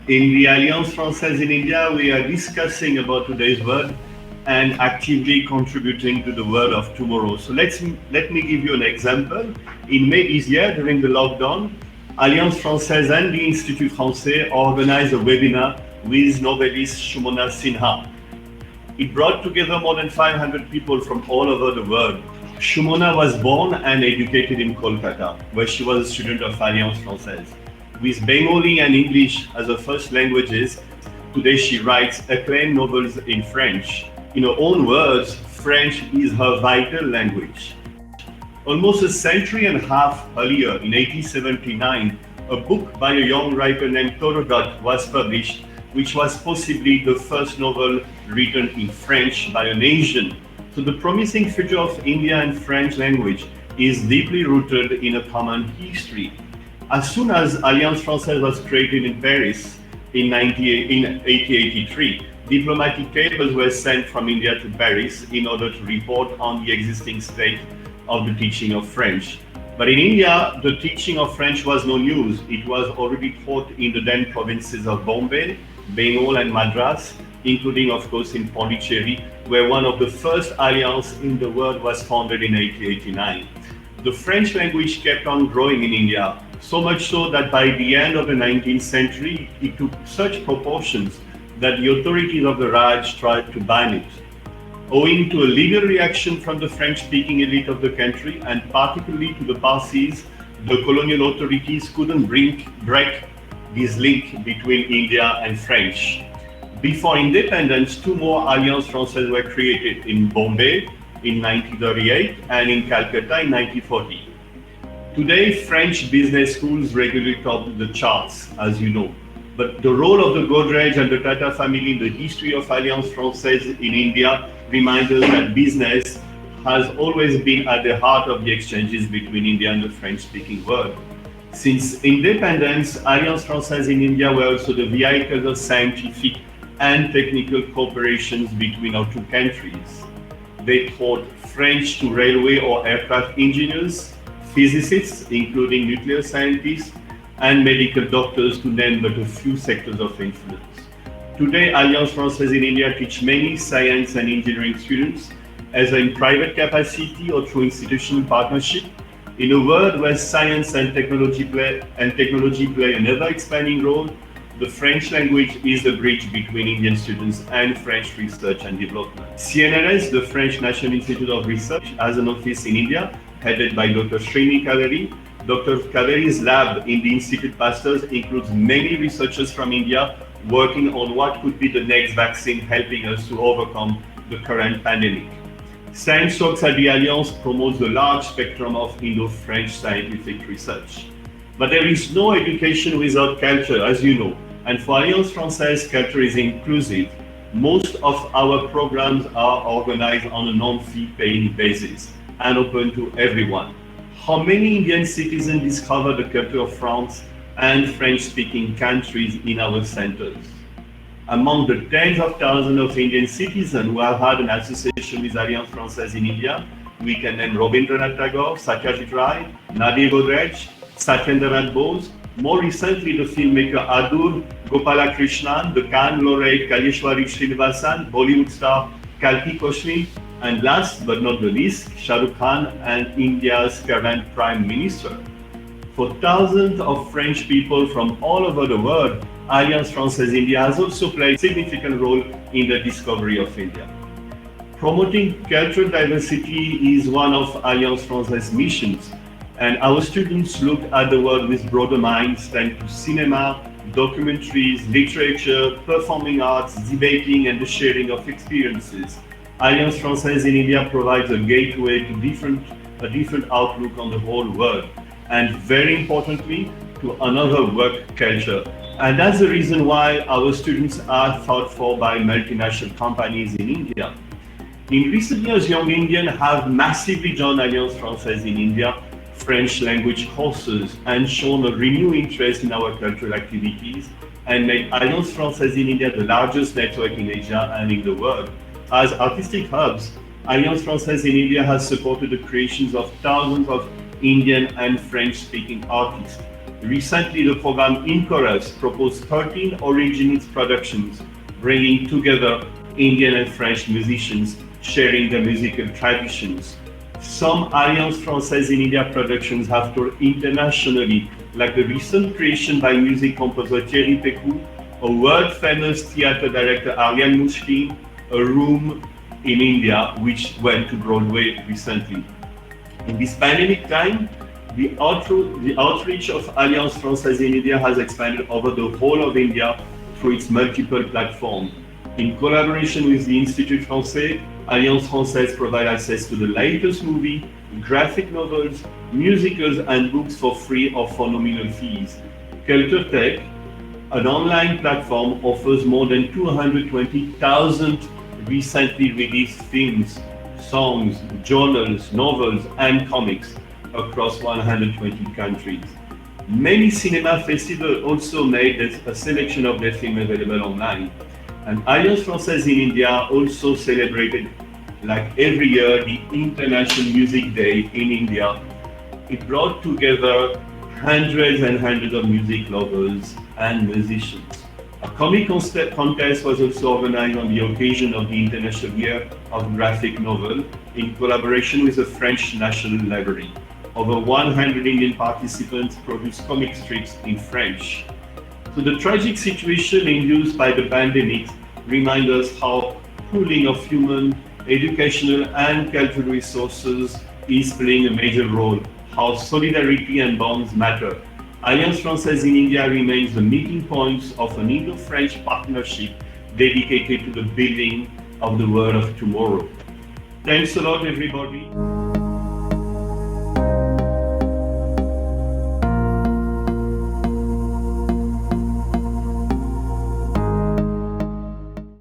In the Alliance Française in India, we are discussing about today's word and actively contributing to the word of tomorrow. So let me give you an example. In May this year, during the lockdown, Alliance Française and the Institut Français organized a webinar with novelist Shumona Sinha. It brought together more than 500 people from all over the world. Shumona was born and educated in Kolkata, where she was a student of Alliance Française. With Bengali and English as her first languages, today she writes acclaimed novels in French. In her own words, French is her vital language. Almost a century and a half earlier, in 1879, a book by a young writer named Toru Dutt was published, which was possibly the first novel written in French by an Asian. So the promising future of India and French language is deeply rooted in a common history. As soon as Alliance Française was created in Paris in 1883, diplomatic cables were sent from India to Paris in order to report on the existing state of the teaching of French. But in India, the teaching of French was no news. It was already taught in the then provinces of Bombay, Bengale and Madras, including of course in Pondicherry, where one of the first alliances in the world was founded in 1889. The French language kept on growing in India, so much so that by the end of the 19th century, it took such proportions that the authorities of the Raj tried to ban it. Owing to a legal reaction from the French-speaking elite of the country, and particularly to the Parsis, the colonial authorities couldn't break this link between India and French. Before independence, two more Alliances Françaises were created in Bombay in 1938 and in Calcutta in 1940. Today, French business schools regularly top the charts, as you know. But the role of the Godrej and the Tata family in the history of Alliance Française in India reminds us that business has always been at the heart of the exchanges between India and the French-speaking world. Since independence, Alliance Française in India were also the vehicles of scientific and technical cooperations between our two countries. They taught French to railway or aircraft engineers, physicists, including nuclear scientists, and medical doctors, to name but a few sectors of influence. Today, Alliance Française in India teach many science and engineering students, either in private capacity or through institutional partnership. In a world where science and technology play an ever-expanding role, the French language is the bridge between Indian students and French research and development. CNRS, the French National Institute of Research, has an office in India, headed by Dr. Srini Kaveri. Dr. Kaveri's lab in the Institute Pasteurs includes many researchers from India working on what could be the next vaccine helping us to overcome the current pandemic. Science Talks at the Alliance promotes the large spectrum of Indo-French scientific research. But there is no education without culture, as you know. And for Alliance Française, culture is inclusive. Most of our programs are organized on a non-fee paying basis and open to everyone. How many Indian citizens discover the culture of France and French-speaking countries in our centers? Among the tens of thousands of Indian citizens who have had an association with Alliance Française in India, we can name Rabindranath Tagore, Satyajit Ray, Nadir Godrej, Satyendranath Bose, more recently the filmmaker Adur Gopalakrishnan, the Cannes laureate Kalyeshwari Srinivasan, Bollywood star Kalki Koshli, and last but not the least, Shah Rukh Khan and India's current Prime Minister. For thousands of French people from all over the world, Alliance Française India has also played a significant role in the discovery of India. Promoting cultural diversity is one of Alliance Française's missions, and our students look at the world with broader minds thanks to cinema, documentaries, literature, performing arts, debating, and the sharing of experiences. Alliance Française in India provides a gateway to a different outlook on the whole world, and very importantly, to another work culture. And that's the reason why our students are thought for by multinational companies in India. In recent years, young Indians have massively joined Alliance Française in India French language courses and shown a renewed interest in our cultural activities and made Alliance Française in India the largest network in Asia and in the world. As artistic hubs, Alliance Française in India has supported the creations of thousands of Indian and French-speaking artists, Recently, the program In Chorus proposed 13 Origins productions, bringing together Indian and French musicians sharing their musical traditions. Some Alliance Française in India productions have toured internationally, like the recent creation by music composer Thierry Pécou, a world-famous theatre director Ariane Mouchkine, A Room in India, which went to Broadway recently. In this pandemic time, the outreach of Alliance Française in India has expanded over the whole of India through its multiple platforms. In collaboration with the Institut Français, Alliance Française provides access to the latest movie, graphic novels, musicals, and books for free or for nominal fees. Culture Tech, an online platform, offers more than 220,000 recently released films, songs, journals, novels, and comics across 120 countries. Many cinema festivals also made a selection of their films available online. And Alliance Française in India also celebrated, like every year, the International Music Day in India. It brought together hundreds and hundreds of music lovers and musicians. A comic contest was also organized on the occasion of the International Year of Graphic Novel in collaboration with the French National Library. Over 100 Indian participants produced comic strips in French. So the tragic situation induced by the pandemic reminds us how pooling of human, educational and cultural resources is playing a major role, how solidarity and bonds matter. Alliance Française in India remains the meeting point of an Indo-French partnership dedicated to the building of the world of tomorrow. Thanks a lot, everybody.